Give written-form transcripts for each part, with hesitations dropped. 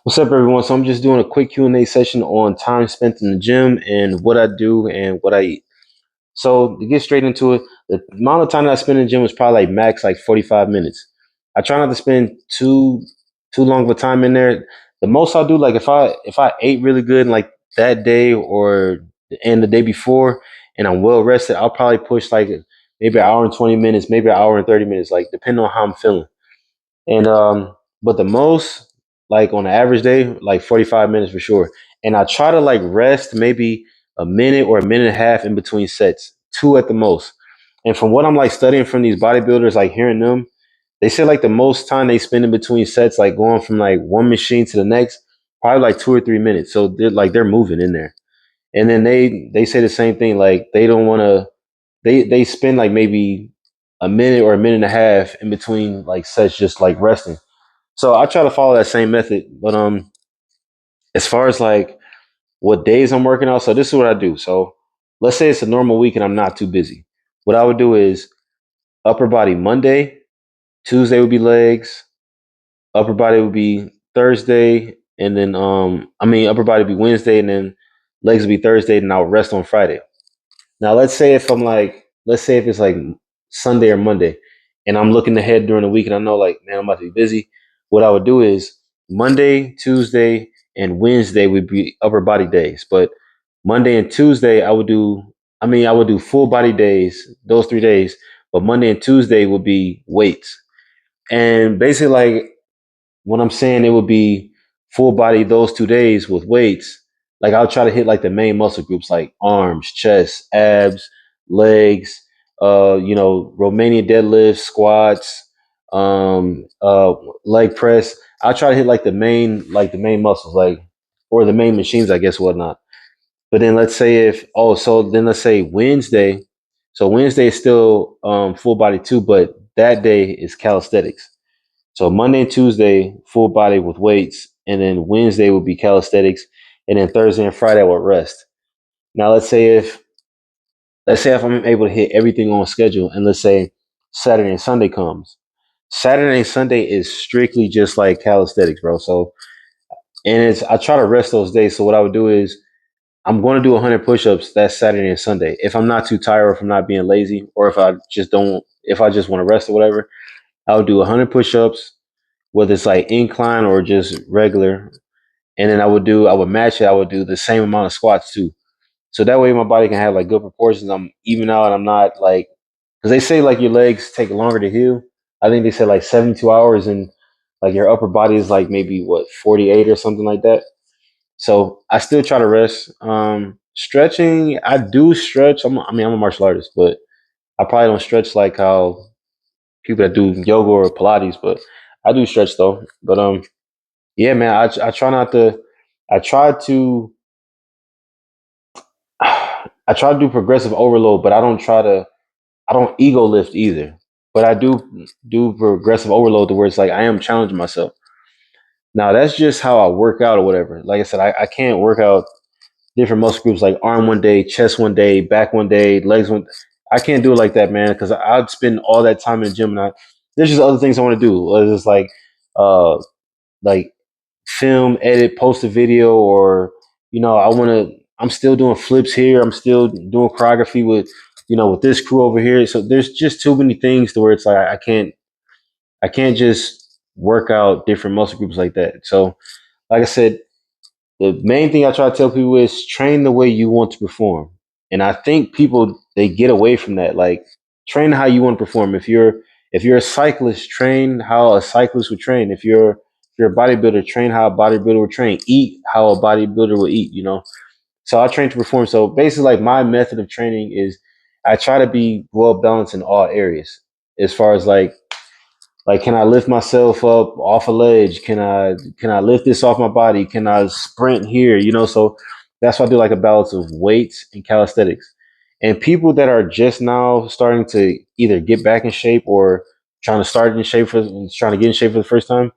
What's up, everyone? So I'm just doing a quick Q&A session on time spent in the gym and what I do and what I eat. So to get straight into it, the amount of time that I spend in the gym is probably like max like 45 minutes. I try not to spend too long of a time in there. The most I'll do, like if I ate really good like that day or and the day before and I'm well rested, I'll probably push like maybe an hour and 20 minutes, maybe an hour and 30 minutes, like depending on how I'm feeling. And but the most, like on an average day, like 45 minutes for sure. And I try to like rest maybe a minute or a minute and a half in between sets, two at the most. And from what I'm like studying from these bodybuilders, like hearing them, they say like the most time they spend in between sets, like going from like one machine to the next, probably like 2 or 3 minutes. So they're moving in there. And then they say the same thing, like they don't want to they spend like maybe a minute or a minute and a half in between like sets just like resting. So I try to follow that same method. But as far as like what days I'm working out, so this is what I do. So let's say it's a normal week and I'm not too busy. What I would do is upper body Monday, Tuesday would be legs, upper body would be Thursday, and then upper body would be Wednesday, and then legs would be Thursday, and I'll rest on Friday. Now, let's say if it's like Sunday or Monday, and I'm looking ahead during the week, and I know like, man, I'm about to be busy. What I would do is Monday, Tuesday, and Wednesday would be upper body days, but Monday and Tuesday I would do full body days those 3 days, but Monday and Tuesday would be weights, and basically like when I'm saying it would be full body those 2 days with weights, like I'll try to hit like the main muscle groups like arms, chest, abs, legs, Romanian deadlifts, squats, leg press. I'll try to hit like the main muscles, like or the main machines, I guess, whatnot. But then let's say Wednesday. So Wednesday is still full body too, but that day is calisthenics. So Monday and Tuesday, full body with weights, and then Wednesday would be calisthenics, and then Thursday and Friday I would rest. Now let's say if I'm able to hit everything on schedule, and let's say Saturday and Sunday comes. Saturday and Sunday is strictly just like calisthenics, bro. So and it's I try to rest those days. So what I would do is I'm going to do 100 push-ups that Saturday and Sunday. If I'm not too tired, or if I'm not being lazy, or if I just want to rest or whatever, I would do 100 push-ups, whether it's like incline or just regular. And then I would match it. I would do the same amount of squats too. So that way my body can have like good proportions. I'm even out. I'm not like, because they say like your legs take longer to heal. I think they said like 72 hours and like your upper body is like maybe what, 48 or something like that. So I still try to rest. Stretching, I do stretch. I'm a martial artist, but I probably don't stretch like how people that do yoga or Pilates, but I do stretch though. But yeah, man, I try not to. I try to. I try to do progressive overload, but I don't try to. I don't ego lift either. But I do progressive overload to where it's like I am challenging myself. Now that's just how I work out or whatever. Like I said, I can't work out different muscle groups like arm one day, chest one day, back one day, legs one. I can't do it like that, man, because I'd spend all that time in the gym and there's just other things I want to do. Whether it's uh like film, edit, post a video, or I want to. I'm still doing flips here. I'm still doing choreography with with this crew over here. So there's just too many things to where it's like I can't just work out different muscle groups like that. So like I said, the main thing I try to tell people is train the way you want to perform. And I think people they get away from that. Like train how you want to perform. If you're a cyclist, train how a cyclist would train. If you're a bodybuilder, train how a bodybuilder would train. Eat how a bodybuilder would eat. So I train to perform. So basically like my method of training is I try to be well balanced in all areas. As far as like, can I lift myself up off a ledge? Can I lift this off my body? Can I sprint here? So that's why I do like a balance of weights and calisthenics. And people that are just now starting to either get back in shape or trying to get in shape for the first time,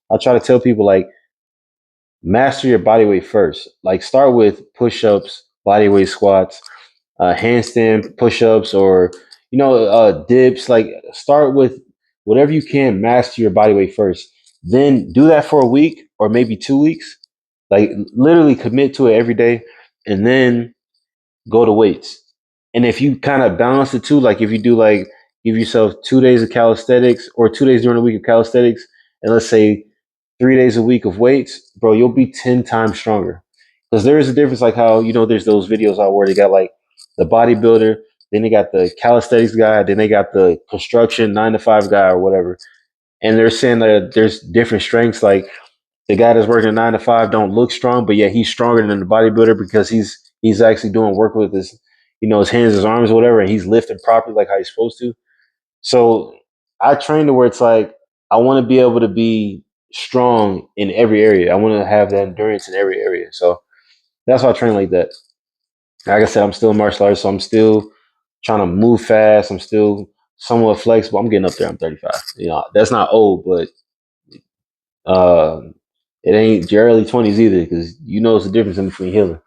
I try to tell people like master your body weight first. Like start with push-ups, body weight squats, handstand push-ups, or dips. Like start with whatever you can. Master your body weight first, Then do that for a week or maybe 2 weeks. Like literally commit to it every day, and then go to weights. And if you kind of balance the two, like if you do like give yourself 2 days of calisthenics or 2 days during the week of calisthenics, and let's say 3 days a week of weights, bro, you'll be 10 times stronger. Because there is a difference, like how there's those videos out where they got like the bodybuilder, then they got the calisthenics guy, then they got the construction 9 to 5 guy or whatever, and they're saying that there's different strengths. Like the guy that's working 9 to 5 don't look strong, but yeah, he's stronger than the bodybuilder because he's actually doing work with his his hands, his arms, or whatever, and he's lifting properly like how he's supposed to. So I train to where it's like I want to be able to be strong in every area. I want to have that endurance in every area. So that's why I train like that. Like I said, I'm still a martial artist, so I'm still trying to move fast. I'm still somewhat flexible. I'm getting up there. I'm 35. That's not old, but uh, it ain't your early 20s either, because it's the difference in between healing.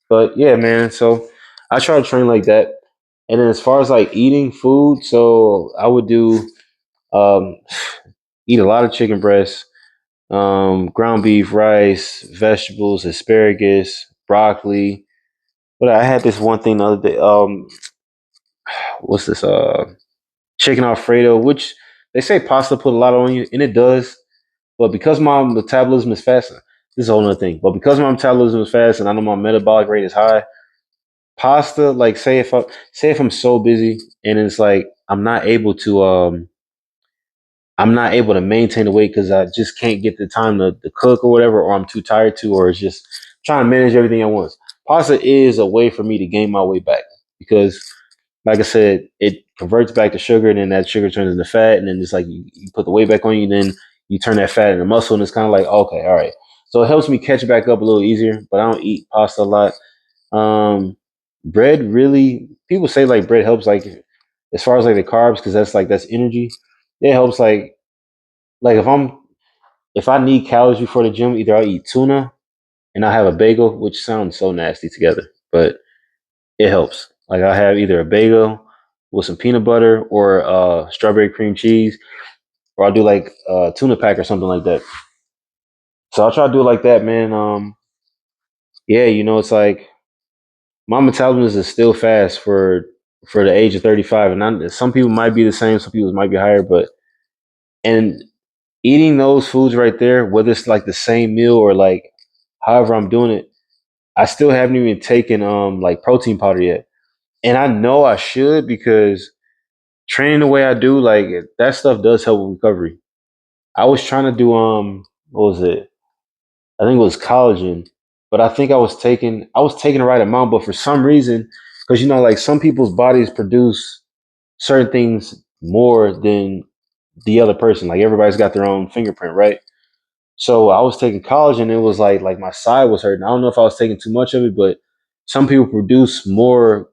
But yeah, man. So I try to train like that. And then as far as like eating food, so I would do um, eat a lot of chicken breasts, ground beef, rice, vegetables, asparagus, broccoli. But I had this one thing the other day. What's this? Chicken Alfredo, which they say pasta put a lot on you, and it does. But because my metabolism is fast, this is a whole other thing. But because my metabolism is fast and I know my metabolic rate is high, pasta, like say if I'm so busy and it's like I'm not able to maintain the weight because I just can't get the time to cook or whatever, or I'm too tired to, or it's just trying to manage everything at once. Pasta is a way for me to gain my weight back because, like I said, it converts back to sugar, and then that sugar turns into fat, and then it's like you put the weight back on you, and then you turn that fat into muscle, and it's kind of like, okay, all right. So it helps me catch back up a little easier, but I don't eat pasta a lot. Um, Bread really, people say like bread helps like as far as like the carbs because that's energy. It helps like if I need calories before the gym, either I'll eat tuna and I have a bagel, which sounds so nasty together, but it helps. Like I have either a bagel with some peanut butter or strawberry cream cheese, or I'll do like a tuna pack or something like that. So I'll try to do it like that, man. Yeah, it's like my metabolism is still fast for the age of 35, and some people might be the same, some people might be higher, but and eating those foods right there, whether it's like the same meal or like however I'm doing it, I still haven't even taken like protein powder yet. And I know I should because training the way I do, like that stuff does help with recovery. I was trying to do what was it? I think it was collagen, but I think I was taking the right amount, but for some reason, because like some people's bodies produce certain things more than the other person. Like everybody's got their own fingerprint, right? So I was taking collagen, and it was like my side was hurting. I don't know if I was taking too much of it, but some people produce more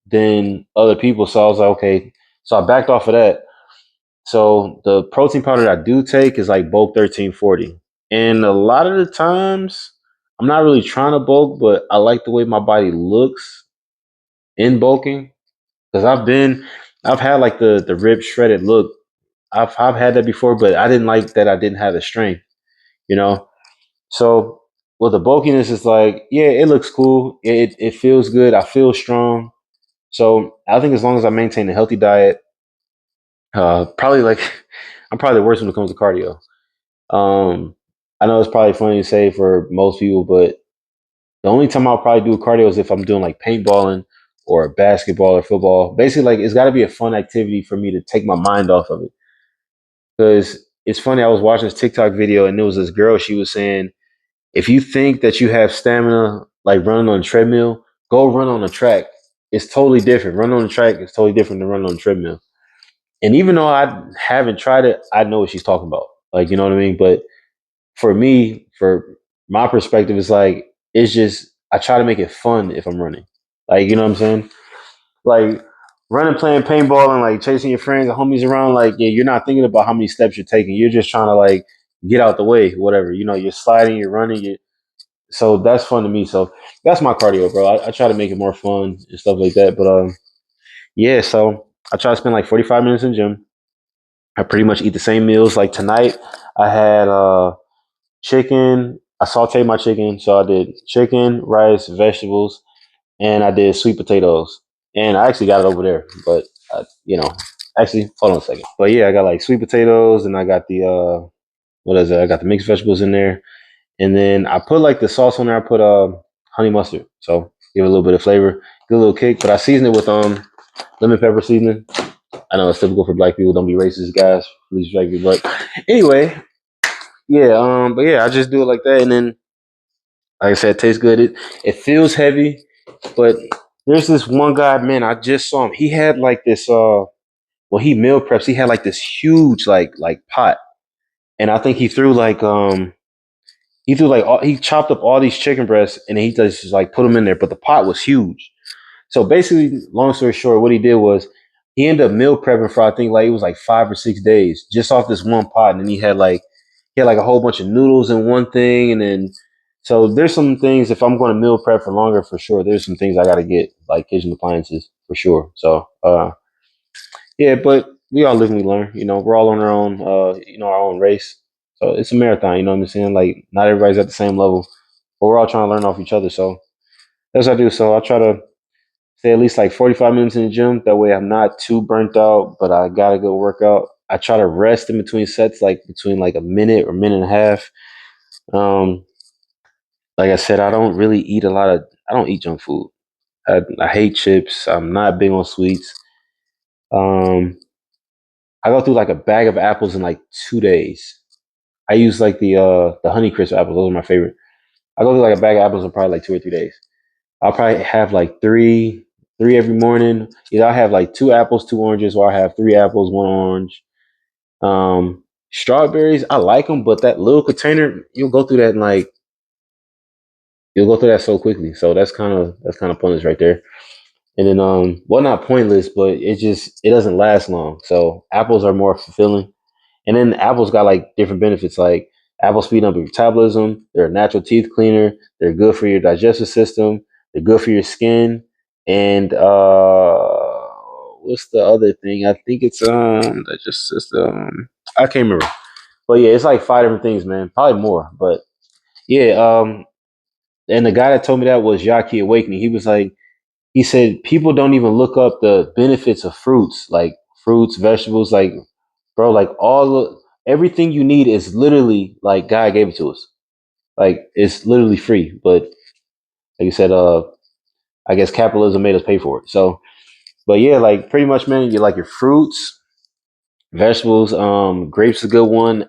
than other people. So I was like, okay. So I backed off of that. So the protein powder that I do take is like bulk 1340. And a lot of the times I'm not really trying to bulk, but I like the way my body looks in bulking. Because I've had like the rib shredded look. I've had that before, but I didn't like that I didn't have the strength, you know? So with the bulkiness, it's like, yeah, it looks cool. It feels good. I feel strong. So I think as long as I maintain a healthy diet, probably like I'm probably the worst when it comes to cardio. Um, I know it's probably funny to say for most people, but the only time I'll probably do cardio is if I'm doing like paintballing or basketball or football. Basically, like it's got to be a fun activity for me to take my mind off of it. Because it's funny, I was watching this TikTok video and there was this girl. She was saying, if you think that you have stamina like running on a treadmill, go run on a track. It's totally different. Run on the track is totally different than running on a treadmill. And even though I haven't tried it, I know what she's talking about. Like, you know what I mean? But for me, for my perspective, it's like it's just I try to make it fun if I'm running. Like, you know what I'm saying? Like running, playing paintball, and like chasing your friends and homies around. Like, yeah, you're not thinking about how many steps you're taking. You're just trying to like get out the way, whatever. You're sliding, you're running. So that's fun to me. So that's my cardio, bro. I try to make it more fun and stuff like that. But yeah. So I try to spend like 45 minutes in the gym. I pretty much eat the same meals. Like tonight, I had chicken. I sauteed my chicken, so I did chicken, rice, vegetables, and I did sweet potatoes. And I actually got it over there, but actually, hold on a second. But yeah, I got like sweet potatoes, and I got the what is it? I got the mixed vegetables in there, and then I put like the sauce on there. I put honey mustard, so give it a little bit of flavor, give a little kick. But I seasoned it with lemon pepper seasoning. I know it's typical for black people. Don't be racist, guys. Please black people. But anyway, yeah. But yeah, I just do it like that, and then like I said, it tastes good. It feels heavy, but there's this one guy, man. I just saw him. He had like this. Well, he meal preps. He had like this huge like pot, and I think he threw like he chopped up all these chicken breasts and he just like put them in there. But the pot was huge. So basically, long story short, what he did was he ended up meal prepping for I think like it was like 5 or 6 days just off this one pot, and then he had like a whole bunch of noodles in one thing, and then so there's some things if I'm going to meal prep for longer for sure. There's some things I got to get like kitchen appliances for sure. So yeah, but we all live and we learn. We're all on our own our own race. So it's a marathon. You know what I'm saying? Like not everybody's at the same level, but we're all trying to learn off each other. So that's what I do. So I try to stay at least like 45 minutes in the gym. That way I'm not too burnt out, but I got a good workout. I try to rest in between sets, like between like a minute or minute and a half. Um, like I said, I don't eat junk food. I hate chips. I'm not big on sweets. Um, I go through like a bag of apples in like 2 days. I use like the Honey Crisp apples. Those are my favorite. I go through like a bag of apples in probably like 2 or 3 days. I'll probably have like three every morning. Either I have like 2 apples, 2 oranges, or I have 3 apples, 1 orange. Strawberries, I like them, but that little container, you'll go through that so quickly. So that's kind of pointless right there. And then well, not pointless, but it doesn't last long. So apples are more fulfilling. And then apples got like different benefits. Like apples speed up your metabolism. They're a natural teeth cleaner. They're good for your digestive system. They're good for your skin. And what's the other thing? I think it's digestive system. I can't remember. But yeah, it's like 5 different things, man. Probably more. But yeah, and the guy that told me that was Yaki Awakening. He said people don't even look up the benefits of fruits, like fruits, vegetables, like bro, like everything you need is literally like God gave it to us. Like it's literally free. But like you said, I guess capitalism made us pay for it. So, but yeah, like pretty much, man, you like your fruits, vegetables. Grapes is a good one.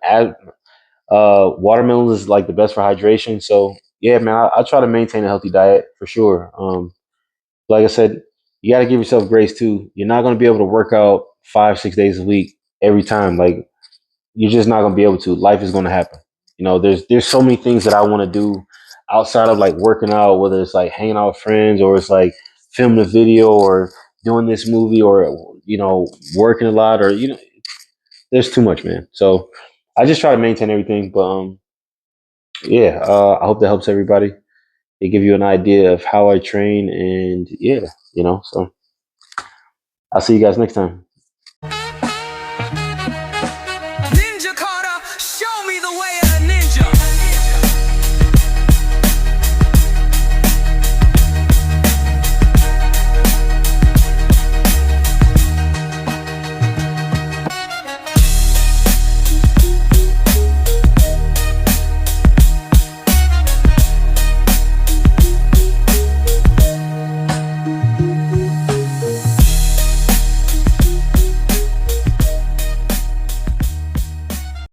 Watermelon is like the best for hydration. So yeah, man, I try to maintain a healthy diet for sure. Like I said, you got to give yourself grace too. You're not going to be able to work out 5, 6 days a week every time. Like you're just not gonna be able to. Life is gonna happen. There's so many things that I want to do outside of like working out, whether it's like hanging out with friends or it's like filming a video or doing this movie or working a lot or there's too much, man. So I just try to maintain everything. But yeah, I hope that helps everybody. They give you an idea of how I train and yeah, so I'll see you guys next time.